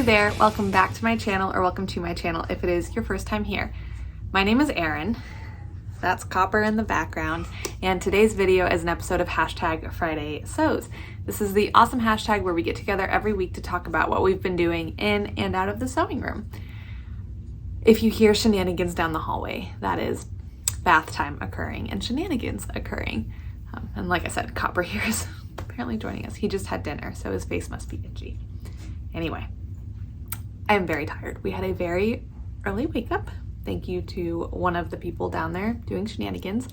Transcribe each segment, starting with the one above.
there, welcome back to my channel, or welcome to my channel if it is your first time here. My name is Erin, that's Copper in the background, and today's video is an episode of Hashtag Friday Sews. This is the awesome hashtag where we get together every week to talk about what we've been doing in and out of the sewing room. If you hear shenanigans down the hallway, that is bath time occurring and shenanigans occurring. And like I said, Copper here is apparently joining us. He just had dinner, so his face must be itchy. Anyway, I am very tired. We had a very early wake up. Thank you to one of the people down there doing shenanigans.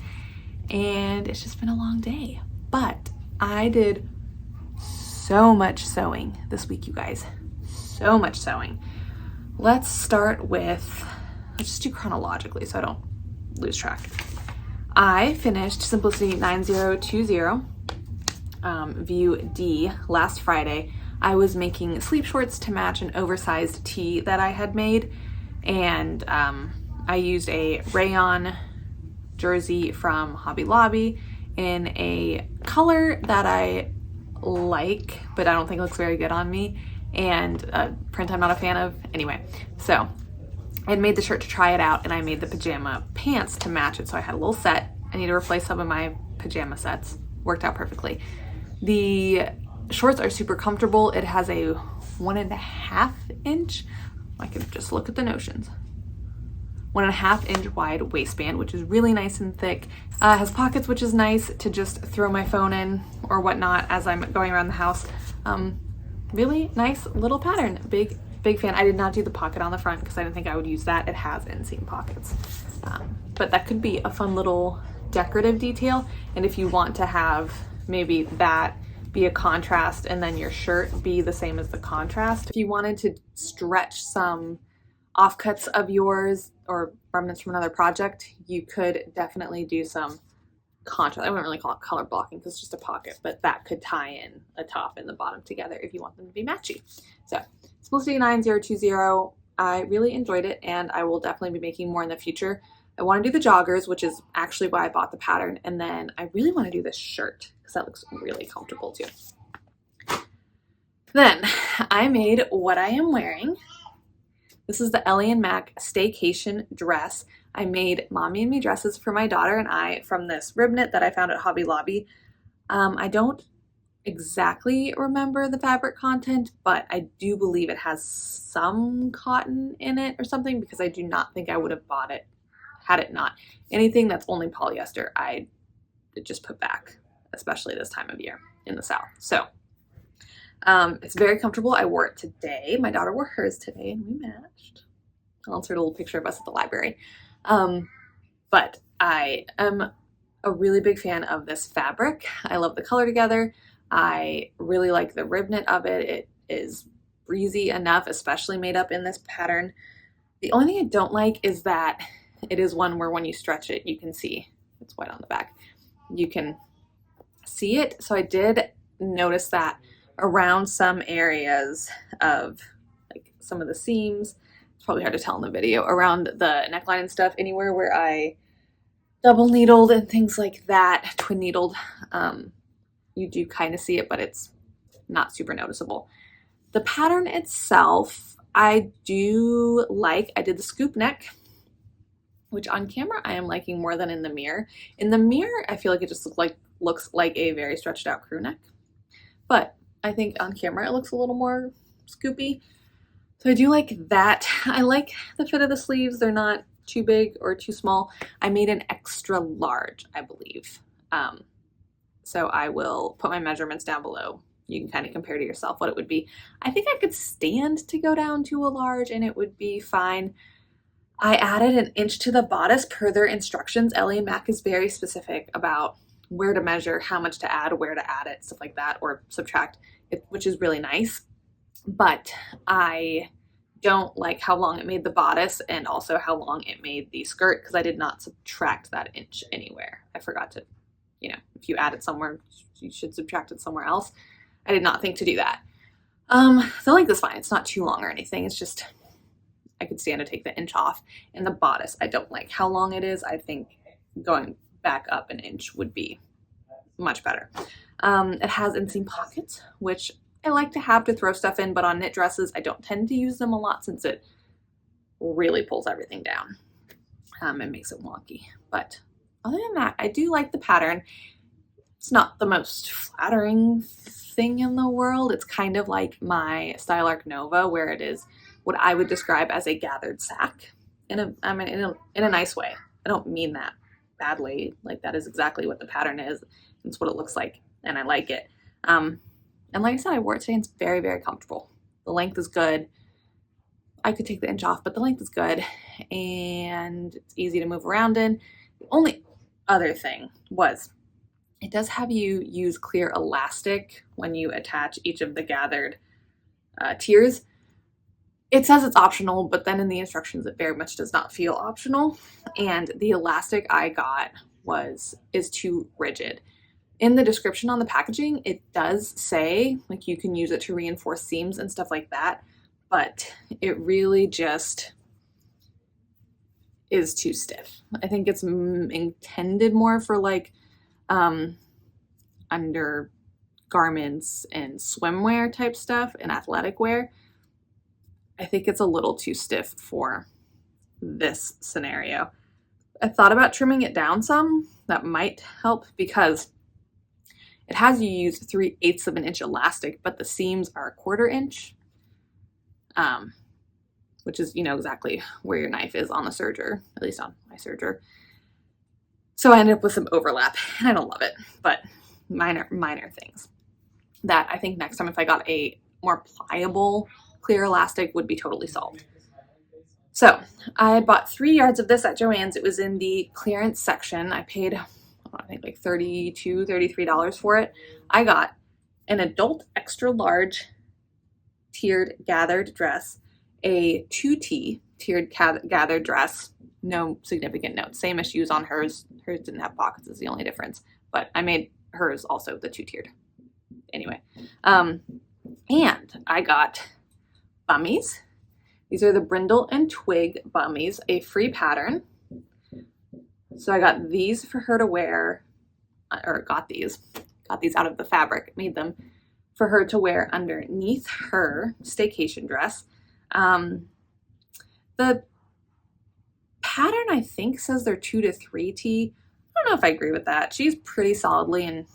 And it's just been a long day. But I did so much sewing this week, you guys. So much sewing. Let's start with, let's just do chronologically so I don't lose track. I finished Simplicity 9020 View D last Friday. I was making sleeve shorts to match an oversized tee that I had made, and I used a rayon jersey from Hobby Lobby in a color that I like, but I don't think looks very good on me, and a print I'm not a fan of. Anyway, so I had made the shirt to try it out, and I made the pajama pants to match it, so I had a little set. I need to replace some of my pajama sets. Worked out perfectly. The shorts are super comfortable. It has a 1.5 inch, I can just look at the notions, 1.5 inch wide waistband, which is really nice and thick. Has pockets, which is nice to just throw my phone in or whatnot as I'm going around the house. Really nice little pattern. Big fan. I did not do the pocket on the front because I didn't think I would use that. It has inseam pockets, but that could be a fun little decorative detail. And if you want to have maybe that be a contrast and then your shirt be the same as the contrast, if you wanted to stretch some offcuts of yours or remnants from another project, you could definitely do some contrast. I wouldn't really call it color blocking because it's just a pocket, but that could tie in a top and the bottom together if you want them to be matchy. So Simplicity 9020, I really enjoyed it, and I will definitely be making more in the future. I want to do the joggers, which is actually why I bought the pattern, and then I really want to do this shirt because that looks really comfortable too. Then I made what I am wearing. This is the Ellie and Mac Staycation dress. I made Mommy and Me dresses for my daughter and I from this rib knit that I found at Hobby Lobby. I don't exactly remember the fabric content, but I do believe it has some cotton in it or something, because I do not think I would have bought it had it not. Anything that's only polyester, I just put back, especially this time of year in the South. So it's very comfortable. I wore it today. My daughter wore hers today and we matched. I'll insert a little picture of us at the library. But I am a really big fan of this fabric. I love the color together. I really like the rib knit of it. It is breezy enough, especially made up in this pattern. The only thing I don't like is that it is one where when you stretch it, you can see, it's white on the back, you can see it. So I did notice that around some areas of like some of the seams, it's probably hard to tell in the video, around the neckline and stuff, anywhere where I double needled and things like that, twin needled, you do kind of see it, but it's not super noticeable. The pattern itself, I do like. I did the scoop neck, which on camera I am liking more than in the mirror. In the mirror, I feel like it just looks like a very stretched out crew neck, but I think on camera it looks a little more scoopy. So I do like that. I like the fit of the sleeves. They're not too big or too small. I made an extra large, I believe. So I will put my measurements down below. You can kind of compare to yourself what it would be. I think I could stand to go down to a large and it would be fine. I added 1 inch to the bodice per their instructions. Ellie and Mac is very specific about where to measure, how much to add, where to add it, stuff like that, or subtract it, which is really nice. But I don't like how long it made the bodice and also how long it made the skirt, because I did not subtract that inch anywhere. I forgot to, if you add it somewhere, you should subtract it somewhere else. I did not think to do that. The length is fine. It's not too long or anything. It's just, I could stand to take the inch off. And the bodice, I don't like how long it is. I think going back up 1 inch would be much better. It has inseam pockets, which I like to have to throw stuff in, but on knit dresses, I don't tend to use them a lot since it really pulls everything down and makes it wonky. But other than that, I do like the pattern. It's not the most flattering thing in the world. It's kind of like my Style Arc Nova, where it is what I would describe as a gathered sack in a nice way. I don't mean that badly. Like, that is exactly what the pattern is. It's what it looks like, and I like it. And like I said, I wore it today and it's very, very comfortable. The length is good. I could take the inch off, but the length is good and it's easy to move around in. The only other thing was it does have you use clear elastic when you attach each of the gathered tiers. It says it's optional, but then in the instructions it very much does not feel optional. And the elastic I got is too rigid. In the description on the packaging, it does say like you can use it to reinforce seams and stuff like that, but it really just is too stiff. I think it's intended more for like undergarments and swimwear type stuff and athletic wear. I think it's a little too stiff for this scenario. I thought about trimming it down some. That might help because it has you use 3/8 of an inch elastic, but the seams are 1/4 inch, which is, you know, exactly where your knife is on the serger, at least on my serger. So I ended up with some overlap, and I don't love it, but minor things that I think next time if I got a more pliable clear elastic would be totally solved. So I bought 3 yards of this at Joann's. It was in the clearance section. I paid, I think like $32, $33 for it. I got an adult extra large tiered gathered dress, a 2T tiered gathered dress, no significant notes, same issues on hers. Hers didn't have pockets is the only difference, but I made hers also the 2-tiered. Anyway, and I got bummies. These are the Brindle and Twig bummies, a free pattern. So I got these for her to wear, or got these out of the fabric, made them for her to wear underneath her staycation dress. The pattern I think says they're 2 to 3T. I don't know if I agree with that. She's pretty solidly in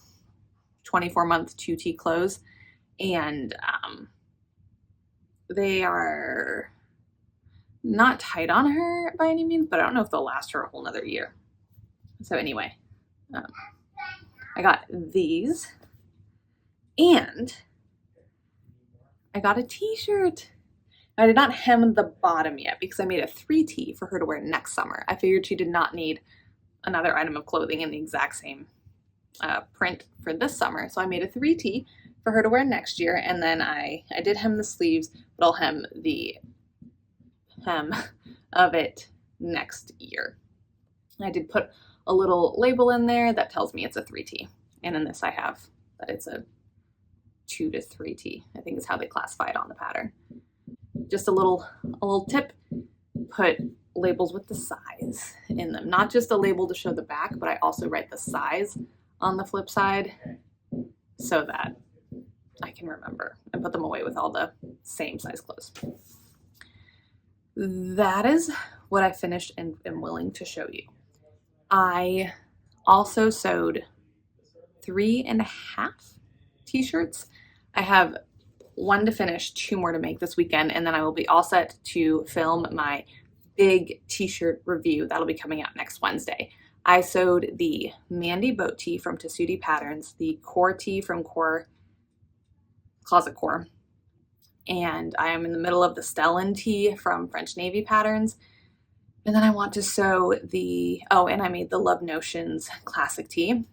24-month 2T clothes, and they are not tight on her by any means, but I don't know if they'll last her a whole nother year. So anyway, I got these, and I got a t-shirt. I did not hem the bottom yet because I made a 3T for her to wear next summer. I figured she did not need another item of clothing in the exact same print for this summer. So I made a 3T for her to wear next year, and then I did hem the sleeves, but I'll hem the hem of it next year. I did put a little label in there that tells me it's a 3T, and in this I have that it's a 2 to 3T, I think is how they classify it on the pattern. Just a little tip, put labels with the size in them. Not just a label to show the back, but I also write the size on the flip side so that I can remember and put them away with all the same size clothes. That is what I finished and am willing to show you. I also sewed 3.5 t-shirts. I have 1 to finish, 2 more to make this weekend, and then I will be all set to film my big t-shirt review that'll be coming out next Wednesday. I sewed the Mandy Boat Tee from Tessuti Patterns, the Core Tee from Closet Core, and I am in the middle of the Stellan Tee from French Navy Patterns. And then I want to sew and I made the Love Notions Classic Tee.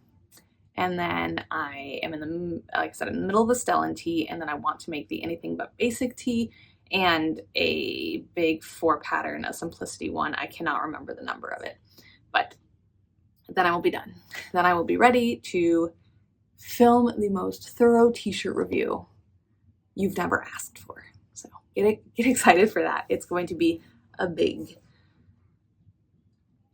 And then I am like I said, in the middle of the Stellan Tee, and then I want to make the Anything But Basic Tee and a big 4 pattern, a Simplicity one. I cannot remember the number of it, but then I will be done. Then I will be ready to film the most thorough t-shirt review you've never asked for. So get excited for that. It's going to be a big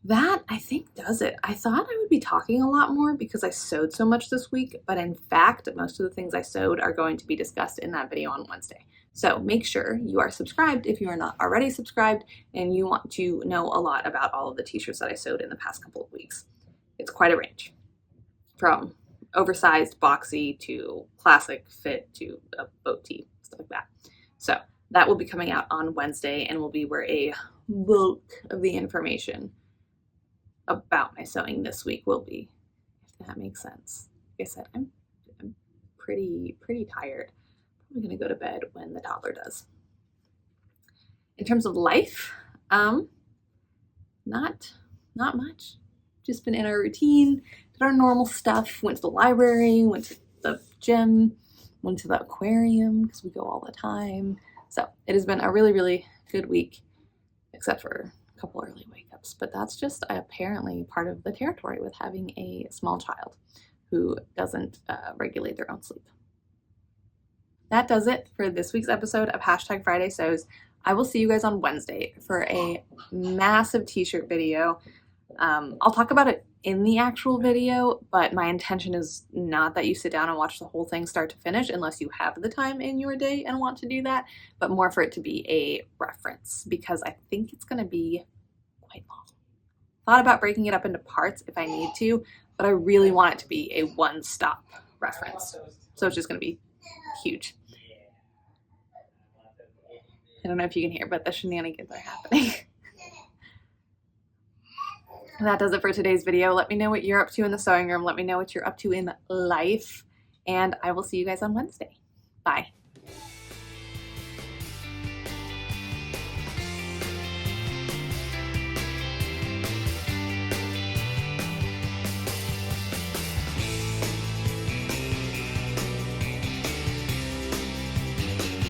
that I think does it. I thought I would be talking a lot more because I sewed so much this week, but in fact, most of the things I sewed are going to be discussed in that video on Wednesday. So make sure you are subscribed if you are not already subscribed and you want to know a lot about all of the t-shirts that I sewed in the past couple of weeks. It's quite a range, from oversized boxy to classic fit to a boat tee, stuff like that. So that will be coming out on Wednesday and will be where a bulk of the information about my sewing this week will be, if that makes sense. Like I said, I'm pretty tired. I'm gonna go to bed when the toddler does. In terms of life, not much. Just been in our routine, did our normal stuff, went to the library, went to the gym, went to the aquarium because we go all the time. So it has been a really good week, except for a couple early wake-ups, but that's just apparently part of the territory with having a small child who doesn't regulate their own sleep. That does it for this week's episode of Hashtag Friday Sews. I will see you guys on Wednesday for a massive t-shirt video. I'll talk about it in the actual video, but my intention is not that you sit down and watch the whole thing start to finish unless you have the time in your day and want to do that, but more for it to be a reference because I think it's going to be quite long. Thought about breaking it up into parts if I need to, but I really want it to be a one-stop reference. So it's just going to be huge. I don't know if you can hear, but the shenanigans are happening. That does it for today's video. Let me know what you're up to in the sewing room. Let me know what you're up to in life. And I will see you guys on Wednesday. Bye.